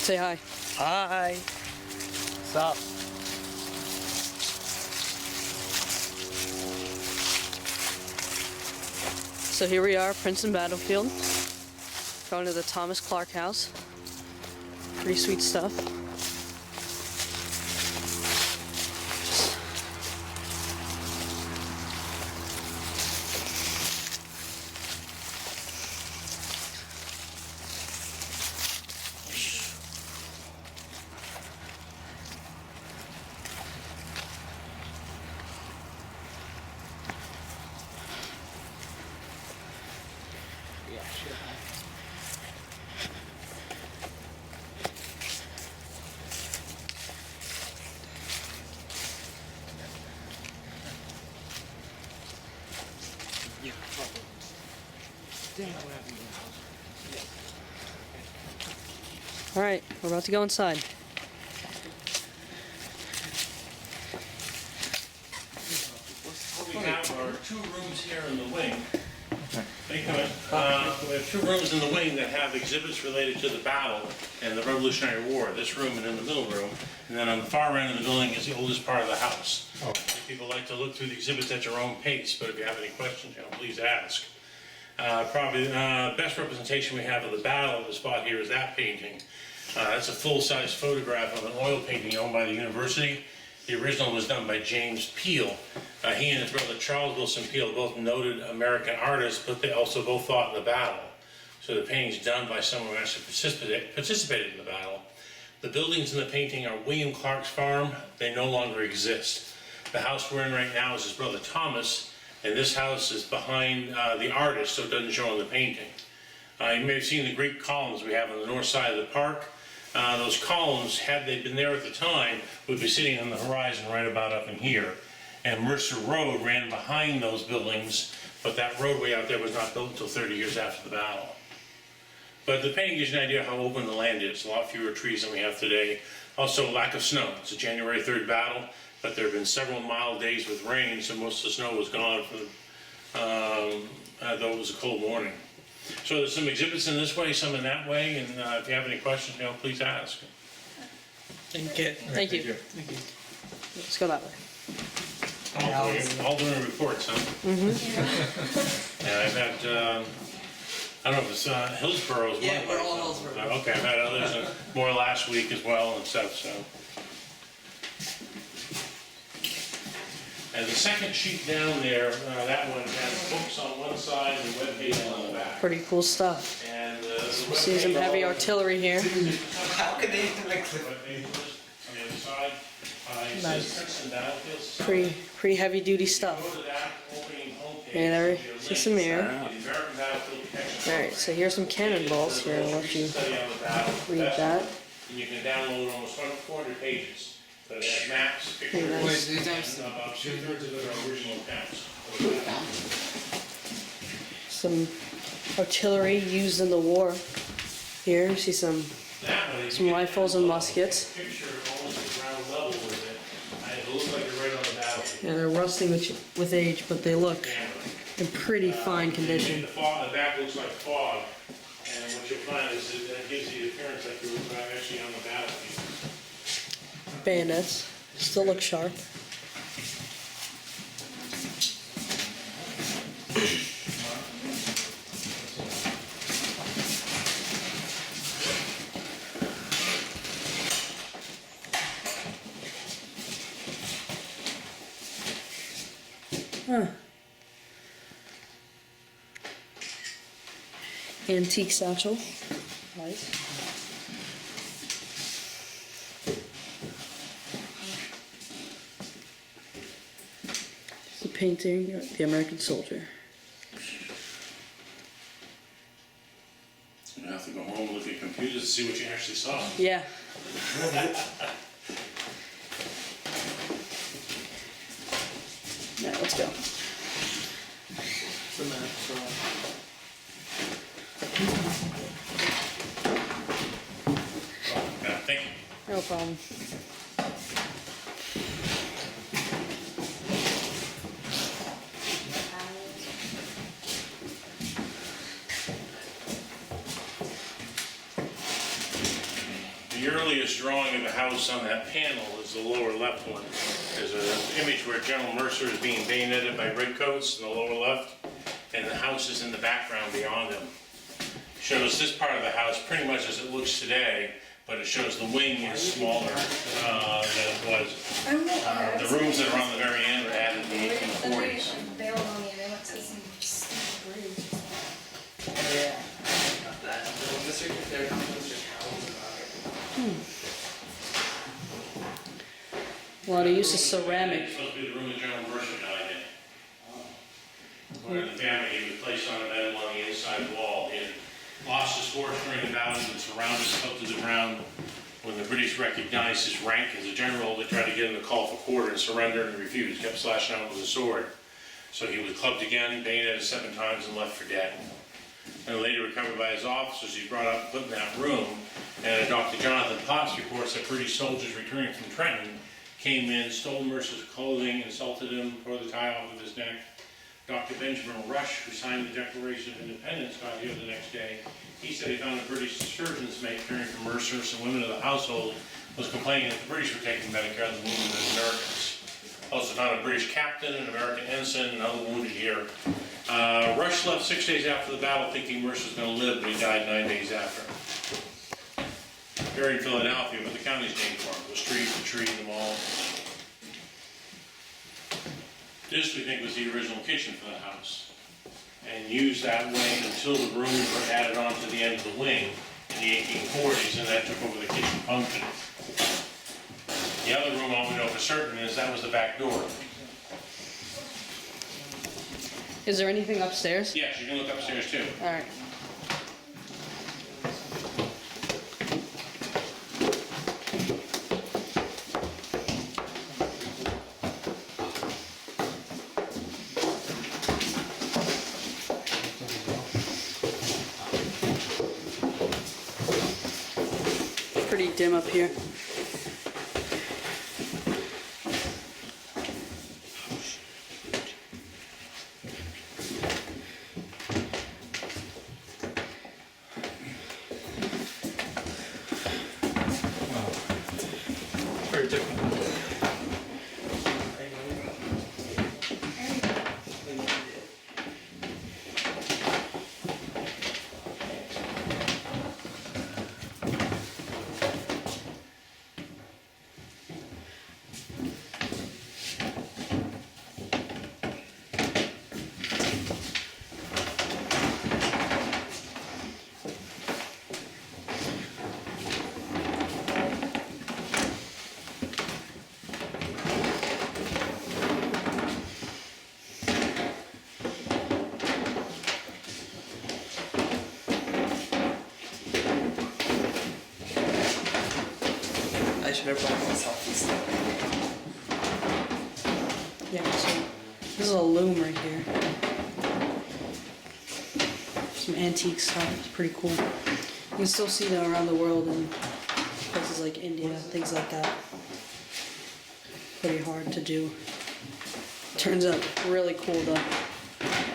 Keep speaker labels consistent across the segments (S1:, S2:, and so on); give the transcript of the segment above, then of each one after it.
S1: Say hi.
S2: Hi. What's up?
S1: So here we are, Princeton battlefield. Going to the Thomas Clark house. Pretty sweet stuff.
S2: Yeah, sure. Yeah, probably.
S1: All right, we're about to go inside.
S3: What we have are two rooms here in the wing. They come in. We have two rooms in the wing that have exhibits related to the battle and the Revolutionary War. This room and in the middle room. And then on the far end of the building is the oldest part of the house. People like to look through the exhibits at your own pace, but if you have any questions, please ask. Probably the best representation we have of the battle of the spot here is that painting. That's a full-size photograph of an oil painting owned by the university. The original was done by James Peale. He and his brother Charles Wilson Peale, both noted American artists, but they also both fought in the battle. So the painting's done by someone who actually participated in the battle. The buildings in the painting are William Clark's farm. They no longer exist. The house we're in right now is his brother Thomas, and this house is behind the artist, so it doesn't show on the painting. You may have seen the Greek columns we have on the north side of the park. Those columns, had they been there at the time, would be sitting on the horizon right about up in here. And Mercer Road ran behind those buildings, but that roadway out there was not built until 30 years after the battle. But the painting gives you an idea how open the land is. A lot fewer trees than we have today. Also, lack of snow. It's a January 3rd battle, but there have been several mild days with rain, so most of the snow was gone, though it was a cold morning. So there's some exhibits in this way, some in that way, and if you have any questions, please ask.
S2: Thank you.
S1: Thank you. Let's go that way.
S3: All doing reports, huh? Mm-hmm. And I've had, I don't know if it's Hillsborough.
S2: Yeah, we're all Hillsborough.
S3: Okay, I've had others, more last week as well and stuff, so. And the second sheet down there, that one has books on one side and web pages on the back.
S1: Pretty cool stuff.
S3: And
S1: See some heavy artillery here.
S2: How can they mix it?
S3: Web pages on the other side. It
S1: Nice.
S3: says Princeton Battlefield.
S1: Pretty heavy duty stuff.
S3: Go to that opening homepage.
S1: Okay, there,
S3: There'll be a
S1: see
S3: link
S1: some mirror.
S3: to the American Battlefield Protection.
S1: All right, so here's some cannonballs here. I'll let you
S3: Study on the battle.
S1: read that.
S3: And you can download almost 400 pages. But it has maps, pictures,
S1: Very nice.
S3: and about 2/3 of it are original accounts.
S1: Some artillery used in the war. Here, you see some rifles and muskets.
S3: Picture almost at ground level with it. It looks like you're right on the battlefield.
S1: Yeah, they're rusting with age, but they look in pretty fine condition.
S3: The back looks like fog, and what you'll find is that gives you the appearance like you're actually on the battlefield.
S1: Bayonets still look sharp. Huh. Antique satchel. Nice. The painting of the American soldier.
S3: You have to go home and look at computers to see what you actually saw.
S1: Yeah. Now let's go.
S2: The map, so.
S3: Yeah, thank you.
S1: No problem.
S3: The earliest drawing of the house on that panel is the lower left one. There's an image where General Mercer is being bayoneted by redcoats in the lower left, and the house is in the background beyond him. Shows this part of the house pretty much as it looks today, but it shows the wing is smaller than it was. The rooms that are on the very end were added in the 1840s.
S4: Bailed on you, they went to some steep bridge.
S2: Yeah. Not that. They're coming to Mr. Cowles about it.
S1: A lot of use of ceramic.
S3: It's supposed to be the room that General Mercer died in. When in the family, he was placed on a bed along the inside wall. He had lost his horse during the battle and surrounded up to the ground. When the British recognized his rank as a general, they tried to get him to call for quarter and surrender, and he refused. Kept slashing out with a sword. So he was clubbed again, bayoneted 7 times, and left for dead. And later recovered by his officers, he brought up and put in that room. And Dr. Jonathan Potts reports that British soldiers returning from Trenton came in, stole Mercer's clothing, insulted him, tore the tie off of his neck. Dr. Benjamin Rush, who signed the Declaration of Independence, got here the next day. He said he found a British surgeon's mate caring for Mercer. Some women of the household was complaining that the British were taking better care of the wounded than Americans. Also found a British captain, an American ensign, and other wounded here. Rush left 6 days after the battle thinking Mercer was going to live, but he died 9 days after. Buried in Philadelphia, but the county's named for him. The street, the tree, the mall. This, we think, was the original kitchen for the house, and used that way until the rooms were added on to the end of the wing in the 1840s, and that took over the kitchen function. The other room, all we know for certain is that was the back door.
S1: Is there anything upstairs?
S3: Yes, you can look upstairs too.
S1: All right. Pretty dim up here.
S2: Very different. I should have brought myself this thing.
S1: Yeah, so this is a loom right here. Some antique stuff. It's pretty cool. You can still see them around the world in places like India, things like that. Pretty hard to do. Turns out really cool though.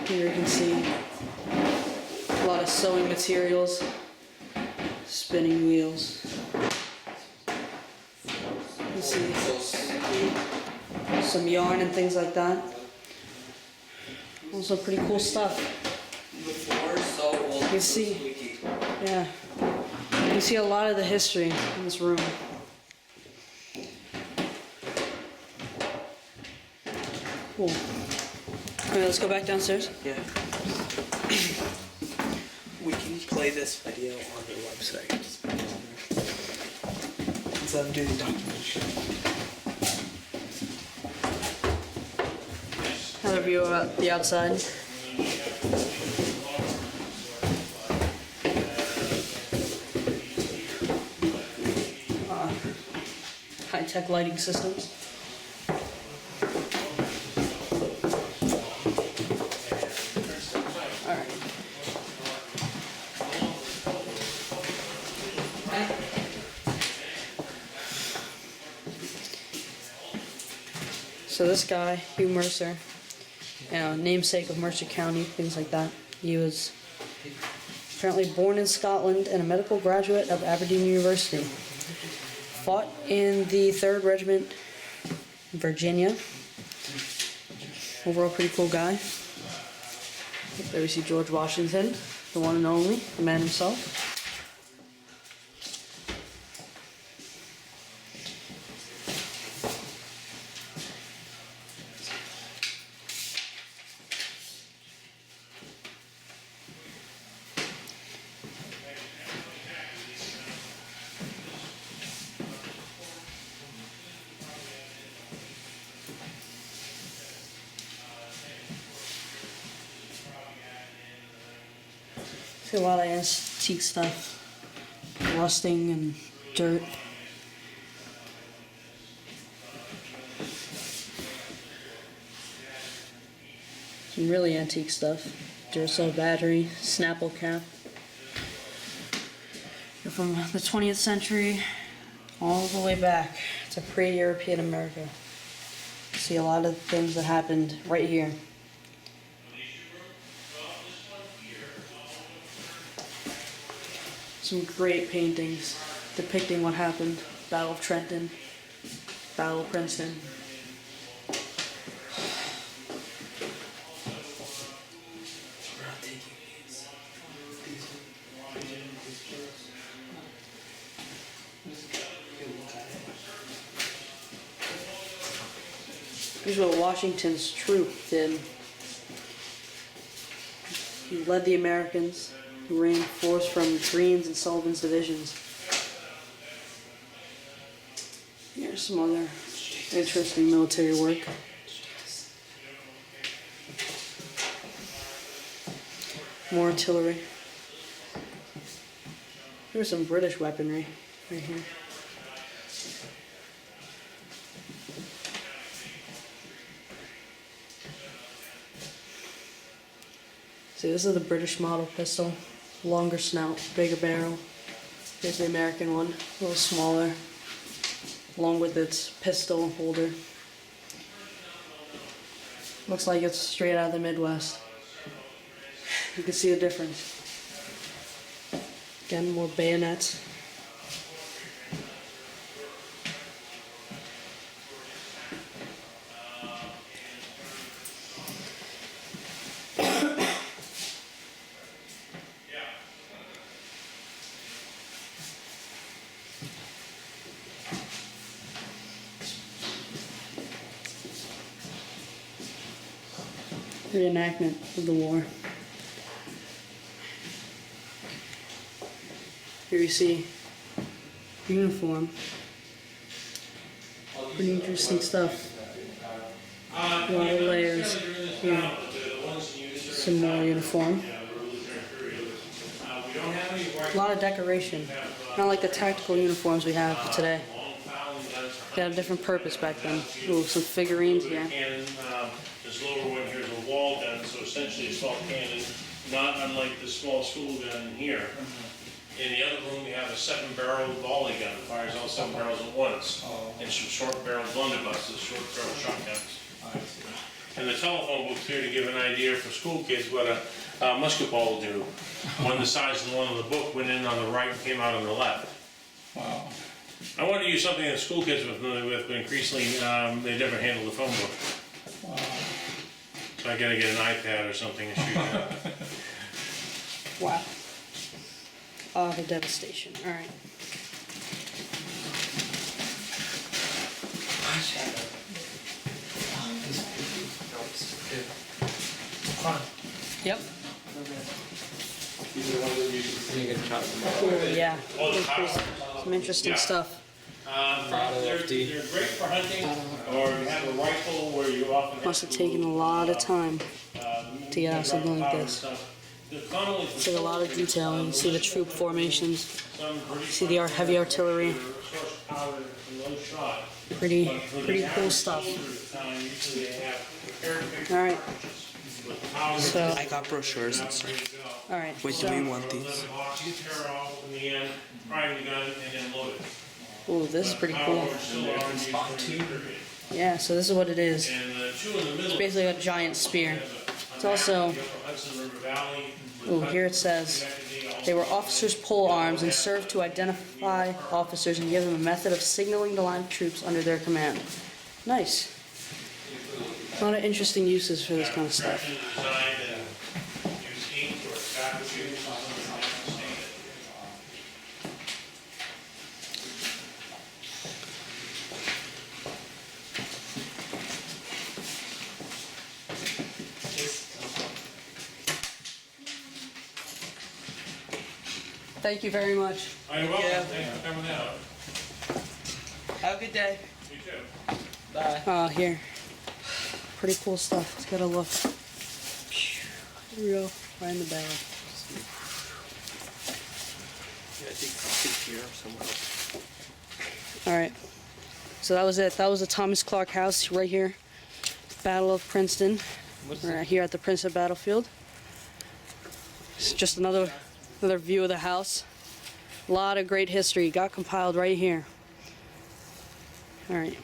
S1: Here you can see a lot of sewing materials, spinning wheels. You see some yarn and things like that. Also pretty cool stuff.
S2: The floor is so old.
S1: You can see, yeah, you can see a lot of the history in this room. Cool. Alright, let's go back downstairs.
S2: Yeah. We can play this video on their website. Just put it on there. Since I'm doing documentary.
S1: Another view of the outside. High-tech lighting systems. Alright. So this guy, Hugh Mercer, namesake of Mercer County, things like that. He was apparently born in Scotland and a medical graduate of Aberdeen University. fought in the 3rd Regiment, Virginia. Overall, pretty cool guy. There we see George Washington, the one and only, the man himself. See a lot of antique stuff, rusting and dirt. Some really antique stuff. Duracell battery, Snapple cap. They're from the 20th century all the way back to pre-European America. See a lot of things that happened right here. Some great paintings depicting what happened. Battle of Trenton, Battle of Princeton. Here's what Washington's troop did. He led the Americans, who reinforced from Greene's and Sullivan's divisions. Here's some other interesting military work. More artillery. Here's some British weaponry right here. See, this is the British model pistol. Longer snout, bigger barrel. Here's the American one, a little smaller, along with its pistol holder. Looks like it's straight out of the Midwest. You can see the difference. Again, more bayonets. Reenactment of the war. Here you see uniform. Pretty interesting stuff. A lot of layers here. Some more uniform. A lot of decoration. Not like the tactical uniforms we have today. They had a different purpose back then. Ooh, some figurines here.
S3: This lower one here is a wall gun, so essentially a small cannon, not unlike the small school gun here. In the other room, we have a 7-barrel volley gun, fires all 7 barrels at once, and some short-barrel blunderbusses, short-barrel shotguns. And the telephone book's here to give an idea for school kids what a musket ball will do. One the size of the one on the book went in on the right and came out on the left.
S2: Wow.
S3: I wanted to use something that school kids were familiar with, but increasingly they never handle the phone book.
S2: Wow.
S3: So I gotta get an iPad or something and shoot it.
S1: Wow. Oh, the devastation. Alright. Yep. Cool, yeah. Some interesting stuff.
S3: They're great for hunting, or you have a rifle where you often
S1: Must have taken a lot of time to get out something like this. See a lot of detail. You see the troop formations. You see the heavy artillery. Pretty cool stuff. All right. So.
S2: I got brochures and stuff.
S1: All right.
S2: Wait, do we want these?
S1: Ooh, this is pretty cool. Yeah, so this is what it is. It's basically a giant spear. It's also, ooh, here it says They were officers' pole arms and served to identify officers and give them a method of signaling the line of troops under their command. Nice. A lot of interesting uses for this kind of stuff.
S3: Designed and use ink or fabricated.
S1: Thank you very much.
S3: Oh, you're welcome.
S2: Yeah.
S3: Thanks for coming out.
S2: Have a good day.
S3: You too.
S2: Bye.
S1: Here. Pretty cool stuff. Let's get a look. Here we go. Right in the barrel.
S2: Yeah, I think here somewhere.
S1: Alright. So that was it. That was the Thomas Clark House right here. Battle of Princeton. We're here at the Princeton battlefield. It's just another view of the house. A lot of great history got compiled right here. Alright.